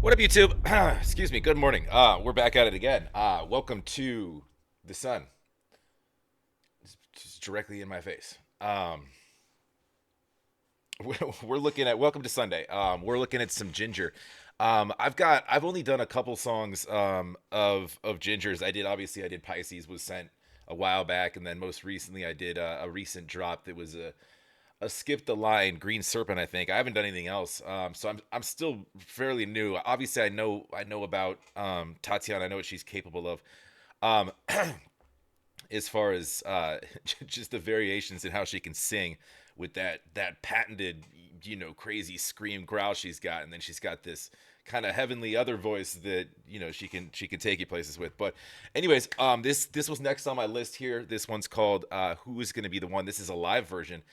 What up, YouTube? Excuse me. Good morning. We're back at it again. Welcome to the sun. It's just directly in my face. We're looking at Welcome to Sunday. We're looking at some Ginger. I've only done a couple songs of Gingers. I did Pisces was sent a while back, and then most recently I did a recent drop that was a skip the line Green Serpent. I think I haven't done anything else, so I'm still fairly new. Obviously I know about Tatiana. I know what she's capable of, um, as far as just the variations in how she can sing with that patented crazy scream growl she's got, and then she's got this kind of heavenly other voice that she can take you places with. But anyways, this was next on my list here. This one's called Who Is Gonna Be the One. This is a live version.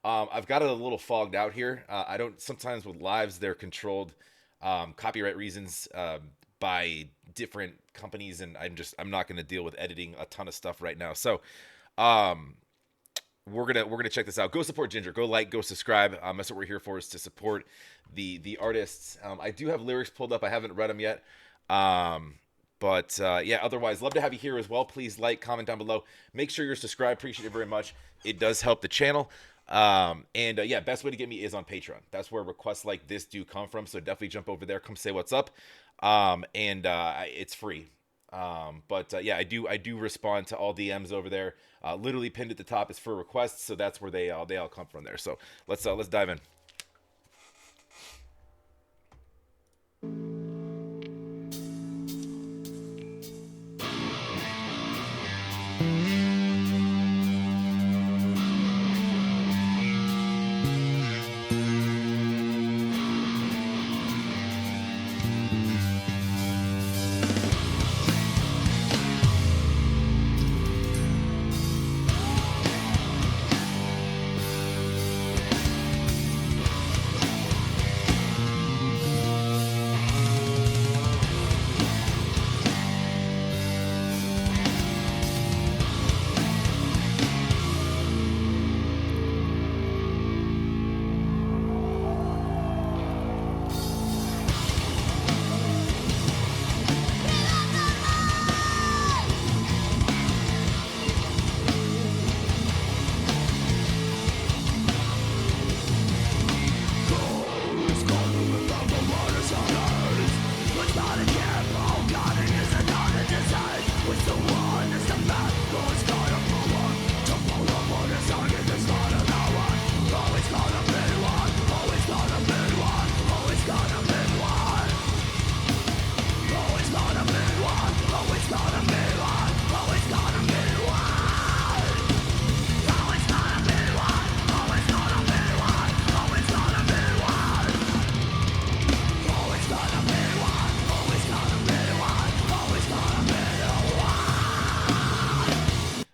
I've got it a little fogged out here. I don't sometimes with lives they're controlled copyright reasons by different companies, and I'm not going to deal with editing a ton of stuff right now. So um, we're gonna check this out. Go support Ginger. Go like. Go subscribe. That's what we're here for, is to support the artists. I do have lyrics pulled up. I haven't read them yet. But yeah, otherwise, love to have you here as well. Please like, comment down below. Make sure you're subscribed. Appreciate it very much. It does help the channel. And yeah, best way to get me is on Patreon. That's where requests like this do come from. So definitely jump over there. Come say what's up. And it's free. But yeah, I do respond to all DMs over there. Literally pinned at the top is for requests, so that's where they all come from there. So let's dive in.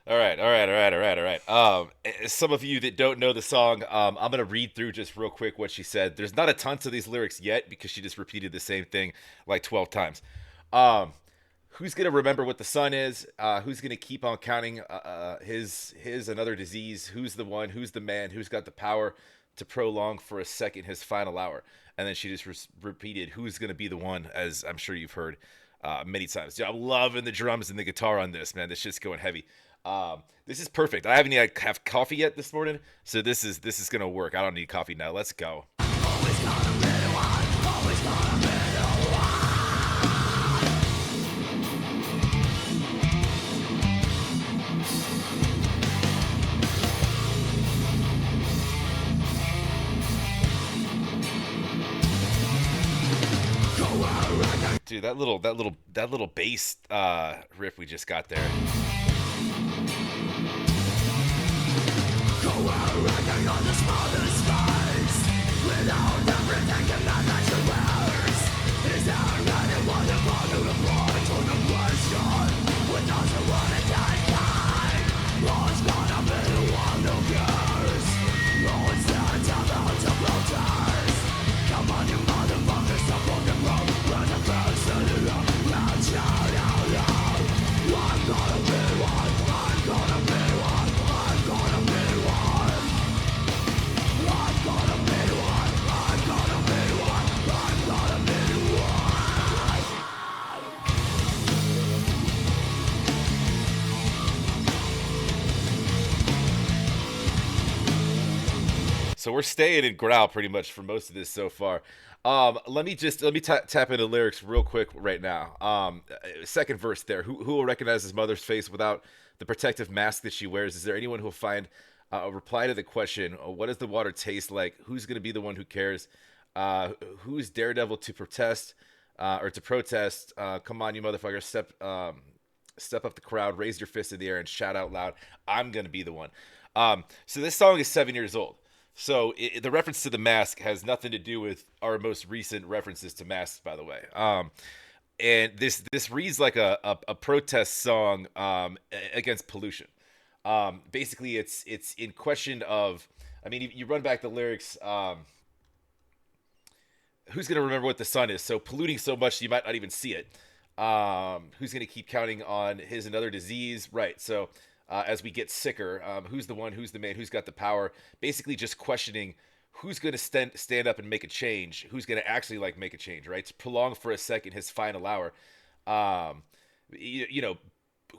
All right. Some of you that don't know the song, I'm gonna read through just real quick what she said. There's not a ton to these lyrics yet because she just repeated the same thing like 12 times. Um, who's gonna remember what the sun is? Who's gonna keep on counting his another disease? Who's the one? Who's the man? Who's got the power to prolong for a second his final hour? And then she just repeated, "Who's gonna be the one?" As I'm sure you've heard many times. Yeah, I'm loving the drums and the guitar on this, man. This shit's going heavy. This is perfect. I haven't even have coffee yet this morning, so this is gonna work. I don't need coffee now. Let's go. Dude, that little bass riff we just got there. On the smallest space, without everything that nature wears, is there anyone to follow the point on the question? Without the one at that time, who's gonna be the one who cares? Who's there to build to protest? Come on, you motherfuckers, stop fucking wrong. Run the first to the wrong. Now shout out loud. I'm gonna be one. I'm gonna be one. I'm gonna be one. I'm gonna be one. I'm gonna be one. So we're staying in growl pretty much for most of this so far. Let me tap into lyrics real quick right now. Second verse there. Who will recognize his mother's face without the protective mask that she wears? Is there anyone who will find a reply to the question, what does the water taste like? Who's going to be the one who cares? Who's daredevil to protest or to protest? Come on, you motherfucker, step up the crowd, raise your fist in the air, and shout out loud, I'm going to be the one. So this song is 7 years old. So the reference to the mask has nothing to do with our most recent references to masks, by the way. And this reads like a protest song against pollution. Basically, it's in question of. I mean, you run back the lyrics. Who's going to remember what the sun is? So polluting so much you might not even see it. Who's going to keep counting on his another disease? Right. So as we get sicker, who's the one? Who's the man? Who's got the power? Basically, just questioning who's going to stand up and make a change. Who's going to actually make a change? Right. To prolong for a second his final hour. You know,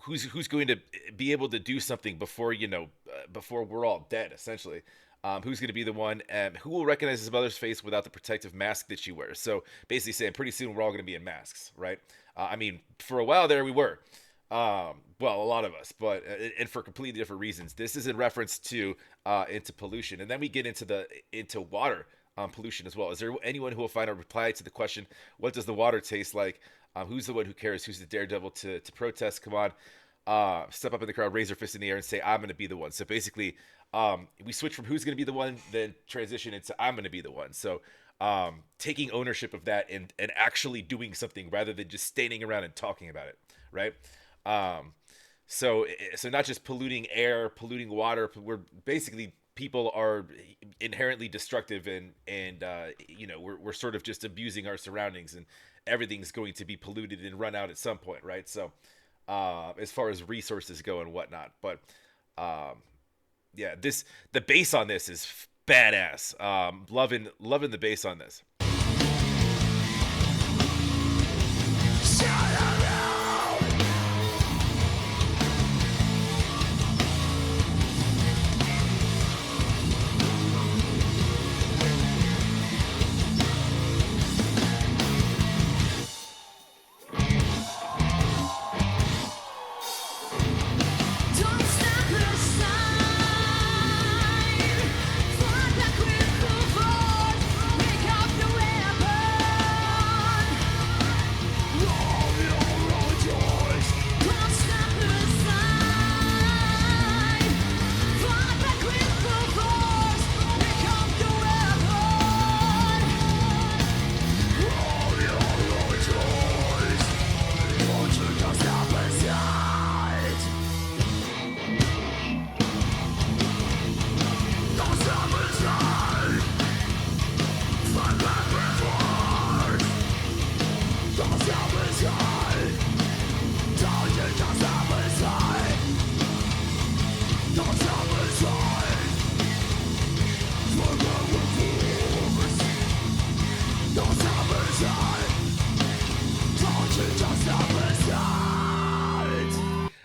who's going to be able to do something before before we're all dead, essentially. Who's going to be the one, and who will recognize his mother's face without the protective mask that she wears? So basically saying pretty soon we're all going to be in masks, right? I mean, for a while there we were. Well, a lot of us, but and for completely different reasons. This is in reference to into pollution, and then we get into water pollution as well. Is there anyone who will find a reply to the question, what does the water taste like? Who's the one who cares? Who's the daredevil to protest? Come on, step up in the crowd, raise your fist in the air, and say, I'm going to be the one. So basically, we switch from who's going to be the one, then transition into I'm going to be the one. So taking ownership of that and actually doing something rather than just standing around and talking about it, right? So not just polluting air, polluting water. We're basically, people are inherently destructive, and we're sort of just abusing our surroundings, and everything's going to be polluted and run out at some point, right? So as far as resources go and whatnot, but yeah, the bass on this is badass. Loving the bass on this.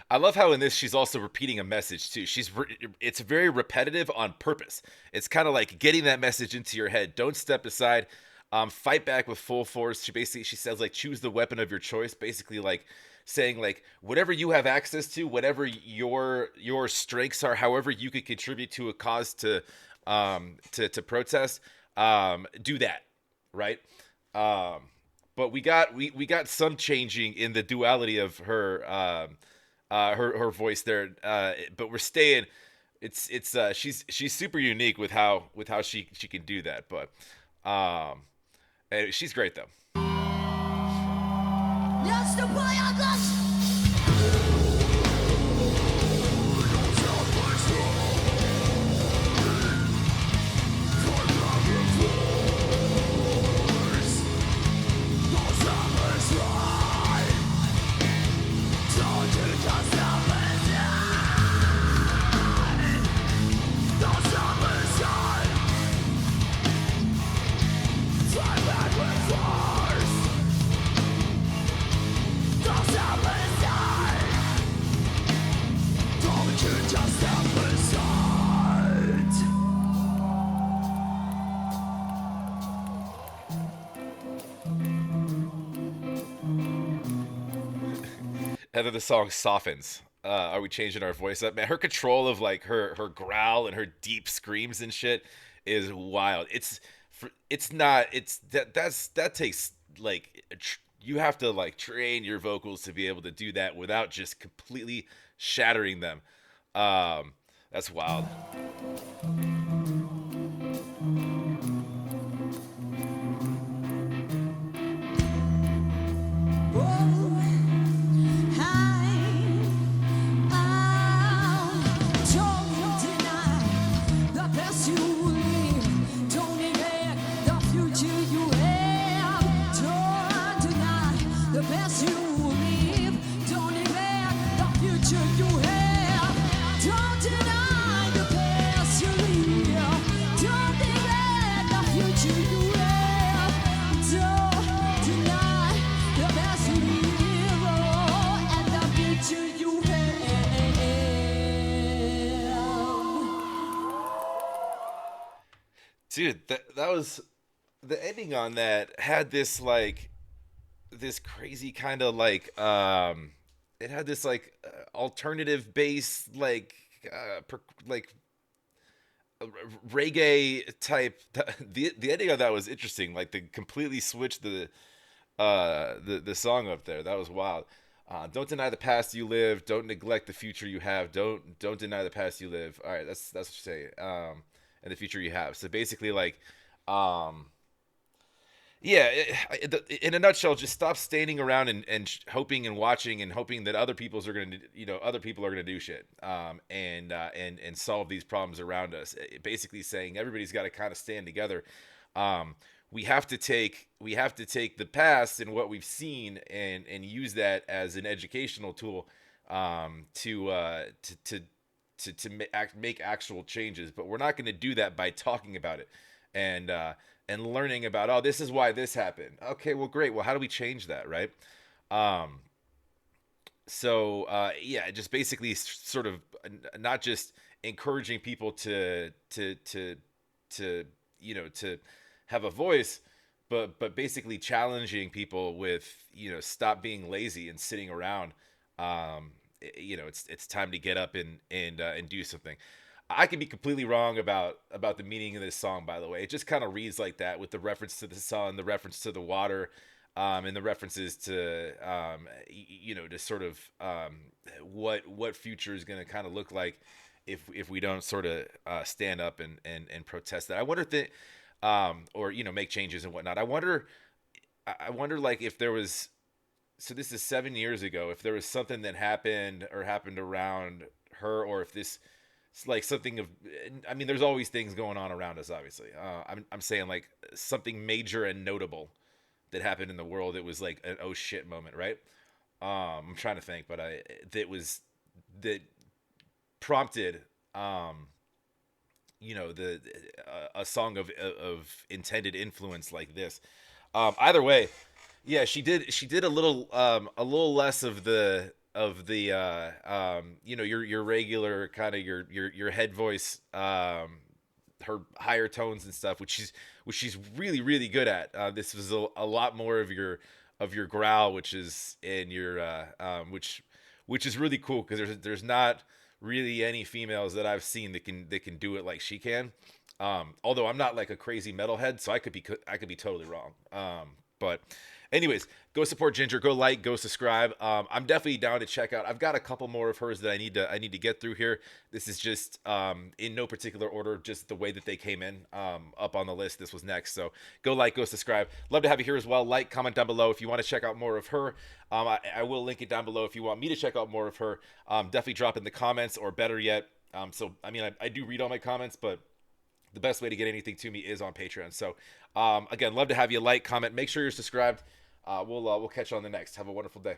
I love how in this she's also repeating a message too. It's very repetitive on purpose. It's kind of like getting that message into your head. Don't step aside. Fight back with full force. She says choose the weapon of your choice. Basically saying whatever you have access to, whatever your strengths are, however you could contribute to a cause to protest, do that, right? But we got some changing in the duality of her voice there, but we're staying. She's super unique with how she can do that, but she's great though. And then the song softens. Are we changing our voice up? Man, her control of like her growl and her deep screams and shit is wild. It's not it's that takes like you have to like train your vocals to be able to do that without just completely shattering them. Um, that's wild. Dude, that was the ending on that had this like this crazy kind of like it had this like alternative bass like like reggae type. The ending of that was interesting. Like they completely switched the song up there. That was wild. Don't deny the past you live. Don't neglect the future you have. Don't deny the past you live. All right, that's what you say. And the future you have. So basically, like, um, yeah, in a nutshell, just stop standing around and hoping and watching and hoping that other people's are gonna, other people are gonna do shit, and solve these problems around us. Basically, saying everybody's got to kind of stand together. Um, we have to take the past and what we've seen and use that as an educational tool, to make actual changes. But we're not going to do that by talking about it and learning about, oh, this is why this happened. Okay, well, great. Well, how do we change that, right? Um, so yeah, just basically sort of not just encouraging people to to have a voice, but basically challenging people with, stop being lazy and sitting around. It's time to get up and do something. I can be completely wrong about the meaning of this song, by the way. It just kind of reads like that, with the reference to the sun, the reference to the water, and the references to, to sort of, what future is going to kind of look like if we don't sort of stand up and protest that. I wonder if or make changes and whatnot. I wonder like if there was, so this is 7 years ago, if there was something that happened around her, or if this it's like something of, I mean, there's always things going on around us, obviously. I'm saying like something major and notable that happened in the world. It was like an oh shit moment, right? I'm trying to think, but that prompted, um, the a song of intended influence like this. Either way, yeah, she did a little less of the your regular kind of your head voice, her higher tones and stuff, which she's really really good at. This was a lot more of your growl, which is in your which is really cool, because there's not really any females that I've seen that can do it like she can. Although I'm not like a crazy metalhead, so I could be totally wrong. But anyways, go support Ginger. Go like, go subscribe. I'm definitely down to check out. I've got a couple more of hers that I need to get through here. This is just in no particular order, just the way that they came in, up on the list. This was next. So go like, go subscribe. Love to have you here as well. Like, comment down below if you want to check out more of her. I will link it down below if you want me to check out more of her. Definitely drop in the comments, or better yet, so I mean, I do read all my comments, but the best way to get anything to me is on Patreon. So, again, love to have you like, comment, make sure you're subscribed. We'll catch you on the next. Have a wonderful day.